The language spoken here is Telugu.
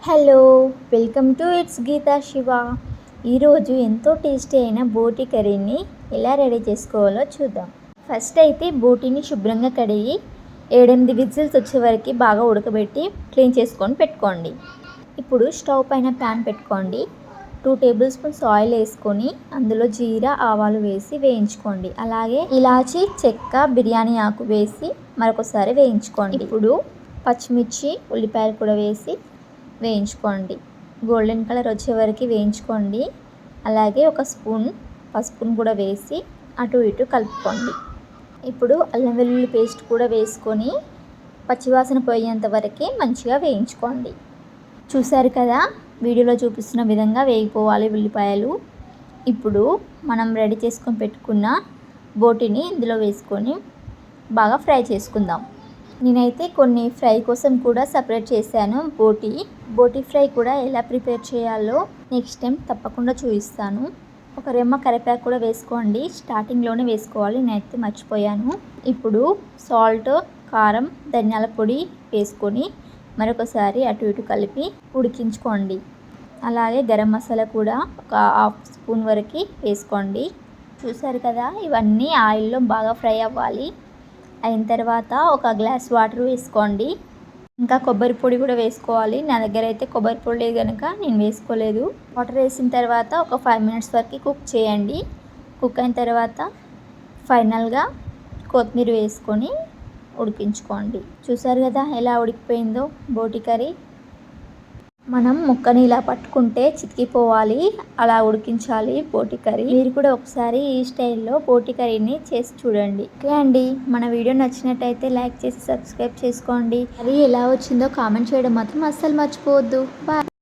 Hello, welcome to it's Geetha Siva. ఈరోజు ఎంతో టేస్టీ అయిన బోటి కర్రీని ఎలా రెడీ చేసుకోవాలో చూద్దాం. ఫస్ట్ అయితే బోటిని శుభ్రంగా కడిగి 7-8 విజిల్స్ వచ్చే వరకు బాగా ఉడకబెట్టి క్లీన్ చేసుకొని పెట్టుకోండి. ఇప్పుడు స్టవ్ పైన ప్యాన్ పెట్టుకోండి. 2 టేబుల్ స్పూన్స్ ఆయిల్ వేసుకొని అందులో జీరా ఆవాలు వేసి వేయించుకోండి. అలాగే ఇలాచి చెక్క బిర్యానీ ఆకు వేసి మరొకసారి వేయించుకోండి. ఇప్పుడు పచ్చిమిర్చి ఉల్లిపాయలు కూడా వేసి వేయించుకోండి. గోల్డెన్ కలర్ వచ్చే వరకు వేయించుకోండి. అలాగే ఒక స్పూన్ పసుపును కూడా వేసి అటు ఇటు కలుపుకోండి. ఇప్పుడు అల్లం వెల్లుల్లి పేస్ట్ కూడా వేసుకొని పచ్చివాసన పోయేంత వరకు మంచిగా వేయించుకోండి. చూసారు కదా, వీడియోలో చూపిస్తున్న విధంగా వేగిపోవాలి ఉల్లిపాయలు. ఇప్పుడు మనం రెడీ చేసుకొని పెట్టుకున్న బోటిని ఇందులో వేసుకొని బాగా ఫ్రై చేసుకుందాం. నేనైతే కొన్ని ఫ్రై కోసం కూడా సపరేట్ చేశాను. బోటి ఫ్రై కూడా ఎలా ప్రిపేర్ చేయాలో నెక్స్ట్ టైం తప్పకుండా చూపిస్తాను. ఒక రెమ్మ కరివేపాకు కూడా వేసుకోండి. స్టార్టింగ్లోనే వేసుకోవాలి, నేనైతే మర్చిపోయాను. ఇప్పుడు సాల్ట్, కారం, ధనియాల పొడి వేసుకొని మరొకసారి అటు ఇటు కలిపి ఉడికించుకోండి. అలాగే గరం మసాలా కూడా ఒక 1/2 స్పూన్ వరకు వేసుకోండి. చూసారు కదా, ఇవన్నీ ఆయిల్లో బాగా ఫ్రై అవ్వాలి. అయిన తర్వాత ఒక గ్లాస్ వాటర్ వేసుకోండి. ఇంకా కొబ్బరి పొడి కూడా వేసుకోవాలి. నా దగ్గర అయితే కొబ్బరి పొడి లేదు కనుక నేను వేసుకోలేదు. వాటర్ వేసిన తర్వాత ఒక 5 మినిట్స్ వరకు కుక్ చేయండి. కుక్ అయిన తర్వాత ఫైనల్గా కొత్తిమీర వేసుకొని ఉడికించుకోండి. చూసారు కదా ఎలా ఉడికిపోయిందో బోటి కర్రీ. మనం ముక్కని ఇలా పట్టుకుంటే చితికిపోవాలి, అలా ఉడికించాలి బోటి కర్రీ. మీరు కూడా ఒకసారి ఈ స్టైల్లో బోటి కర్రీని చేసి చూడండి. ఓకే అండి, మన వీడియో నచ్చినట్టయితే లైక్ చేసి సబ్స్క్రైబ్ చేసుకోండి. అది ఎలా వచ్చిందో కామెంట్ చేయడం మాత్రం అస్సలు మర్చిపోవద్దు. బాయ్.